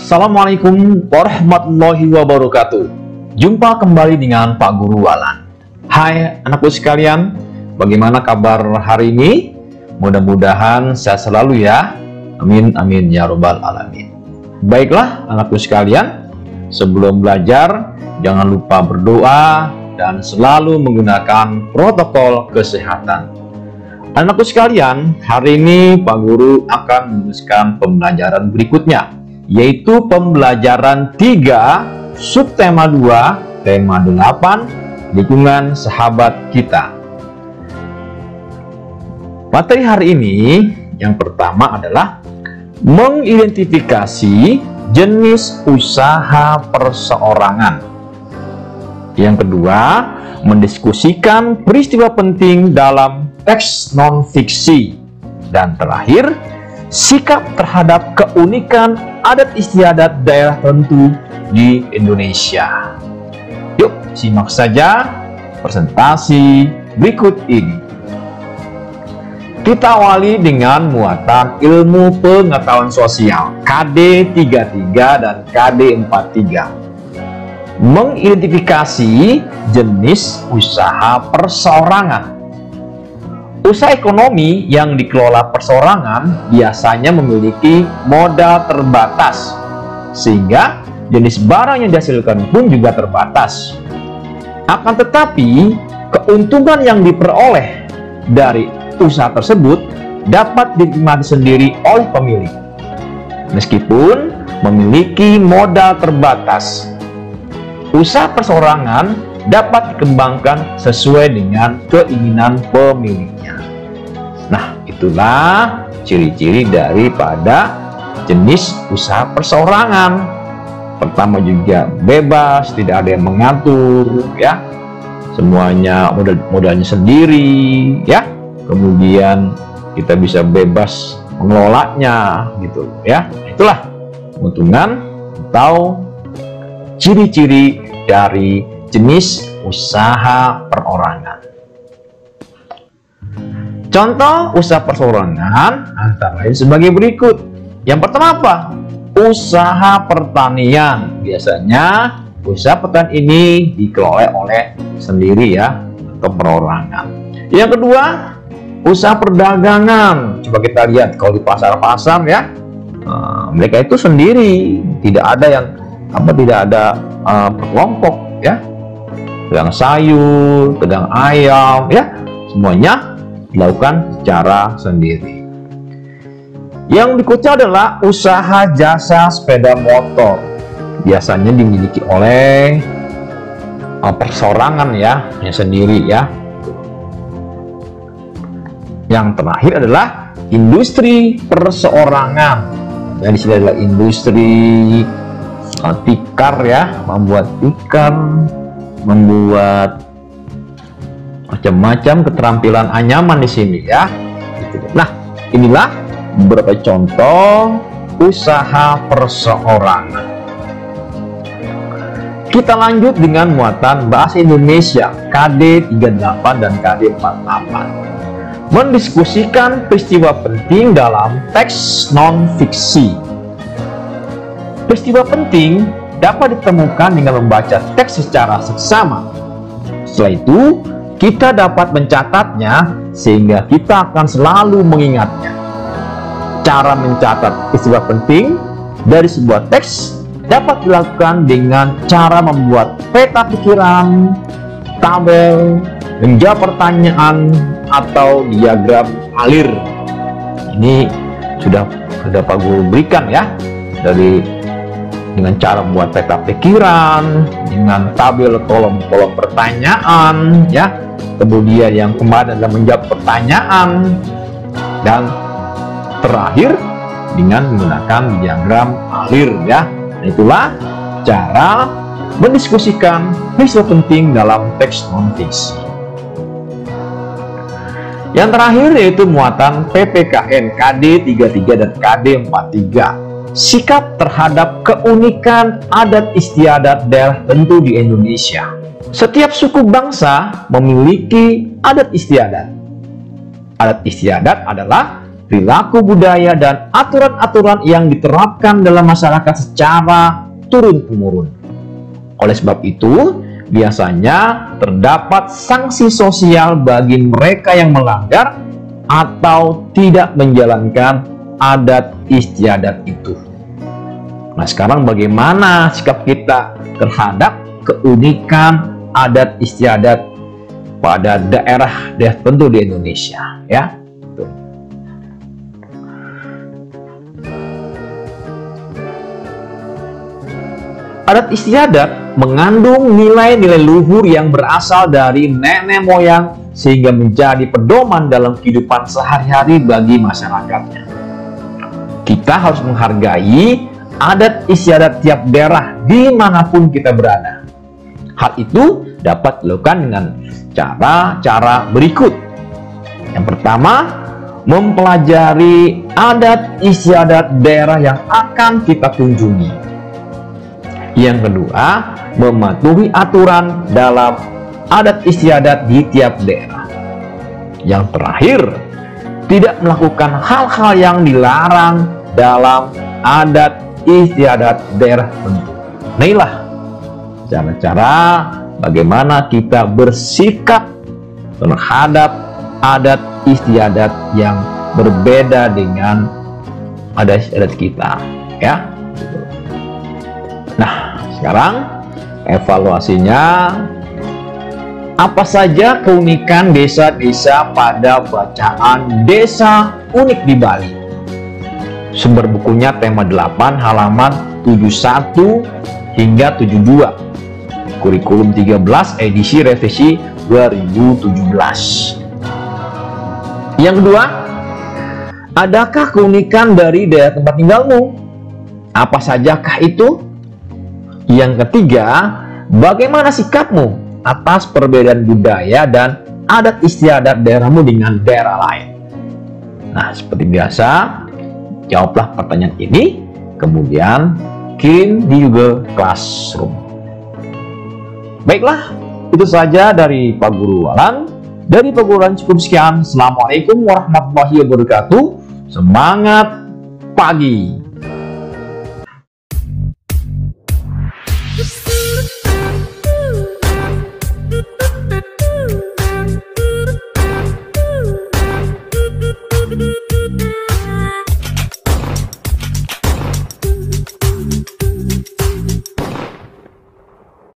Assalamualaikum warahmatullahi wabarakatuh. Jumpa kembali dengan Pak Guru Walan. Hai anakku sekalian, bagaimana kabar hari ini? Mudah-mudahan sehat selalu ya. Amin amin ya robbal alamin. Baiklah anakku sekalian, sebelum belajar jangan lupa berdoa dan selalu menggunakan protokol kesehatan. Anakku sekalian, hari ini Pak Guru akan meneruskan pembelajaran berikutnya, yaitu pembelajaran 3 subtema 2 tema 8 lingkungan sahabat kita. Materi hari ini yang pertama adalah mengidentifikasi jenis usaha perseorangan. Yang kedua, mendiskusikan peristiwa penting dalam teks non-fiksi. Dan terakhir, sikap terhadap keunikan adat istiadat daerah tertentu di Indonesia. Yuk, simak saja presentasi berikut ini. Kita awali dengan muatan ilmu pengetahuan sosial KD 33 dan KD 43. Mengidentifikasi jenis usaha perseorangan. Usaha ekonomi yang dikelola perseorangan biasanya memiliki modal terbatas, sehingga jenis barang yang dihasilkan pun juga terbatas. Akan tetapi, keuntungan yang diperoleh dari usaha tersebut dapat dinikmati sendiri oleh pemilik. Meskipun memiliki modal terbatas, usaha perseorangan dapat dikembangkan sesuai dengan keinginan pemiliknya. Nah, itulah ciri-ciri daripada jenis usaha perseorangan. Pertama juga bebas, tidak ada yang mengatur, ya. Semuanya modalnya sendiri, ya. Kemudian kita bisa bebas mengelolanya, gitu, ya. Itulah keuntungan atau ciri-ciri dari jenis usaha perorangan. Contoh usaha perseorangan antara lain sebagai berikut. Yang pertama apa? Usaha pertanian. Biasanya usaha pertanian ini dikelola oleh sendiri ya, atau perorangan. Yang kedua, usaha perdagangan. Coba kita lihat kalau di pasar-pasar ya, mereka itu sendiri, tidak ada berkelompok ya. Pedagang sayur, pedagang ayam ya, semuanya dilakukan secara sendiri. Yang berikutnya adalah usaha jasa sepeda motor. Biasanya dimiliki oleh perseorangan ya, sendiri ya. Yang terakhir adalah industri perseorangan. Dan di sini adalah industri tikar ya, membuat tikar, membuat macam-macam keterampilan anyaman di sini ya. Nah, inilah beberapa contoh usaha perseorangan. Kita lanjut dengan muatan bahasa Indonesia KD 38 dan KD 48. Mendiskusikan peristiwa penting dalam teks non-fiksi. Peristiwa penting dapat ditemukan dengan membaca teks secara seksama. Setelah itu, kita dapat mencatatnya sehingga kita akan selalu mengingatnya. Cara mencatat peristiwa penting dari sebuah teks dapat dilakukan dengan cara membuat peta pikiran, tabel, menjawab pertanyaan, atau diagram alir. Ini sudah Pak Guru berikan ya, dengan cara membuat peta pikiran, dengan tabel kolom-kolom pertanyaan ya, kemudian yang kemarin adalah menjawab pertanyaan, dan terakhir dengan menggunakan diagram alir ya. Itulah cara mendiskusikan peristiwa penting dalam teks non-fiksi. Yang terakhir yaitu muatan PPKN KD 33 dan KD 43. Sikap terhadap keunikan adat istiadat daerah tertentu di Indonesia. Setiap suku bangsa memiliki adat istiadat. Adat istiadat adalah perilaku budaya, dan aturan-aturan yang diterapkan dalam masyarakat secara turun-temurun. Oleh sebab itu, biasanya terdapat sanksi sosial bagi mereka yang melanggar atau tidak menjalankan adat istiadat itu. Nah, sekarang bagaimana sikap kita terhadap keunikan adat istiadat pada daerah tertentu di Indonesia, ya? Adat istiadat mengandung nilai-nilai luhur yang berasal dari nenek moyang sehingga menjadi pedoman dalam kehidupan sehari-hari bagi masyarakatnya. Kita harus menghargai adat istiadat tiap daerah dimanapun kita berada. Hal itu dapat dilakukan dengan cara-cara berikut. Yang pertama, mempelajari adat istiadat daerah yang akan kita kunjungi. Yang kedua, mematuhi aturan dalam adat istiadat di tiap daerah. Yang terakhir, tidak melakukan hal-hal yang dilarang dalam adat istiadat daerah tertentu. Nah, inilah cara-cara bagaimana kita bersikap terhadap adat istiadat yang berbeda dengan adat istiadat kita, ya. Nah, sekarang evaluasinya, apa saja keunikan desa-desa pada bacaan Desa Unik di Bali? Sumber bukunya tema 8 halaman 71 hingga 72. Kurikulum 13 edisi revisi 2017. Yang kedua, adakah keunikan dari daerah tempat tinggalmu? Apa sajakah itu? Yang ketiga, bagaimana sikapmu atas perbedaan budaya dan adat istiadat daerahmu dengan daerah lain? Nah, seperti biasa, jawablah pertanyaan ini, kemudian kirim di Google Classroom. Baiklah, itu saja dari Pak Guru Walan. Dari Pak Guru Walan cukup sekian. Assalamualaikum warahmatullahi wabarakatuh. Semangat pagi!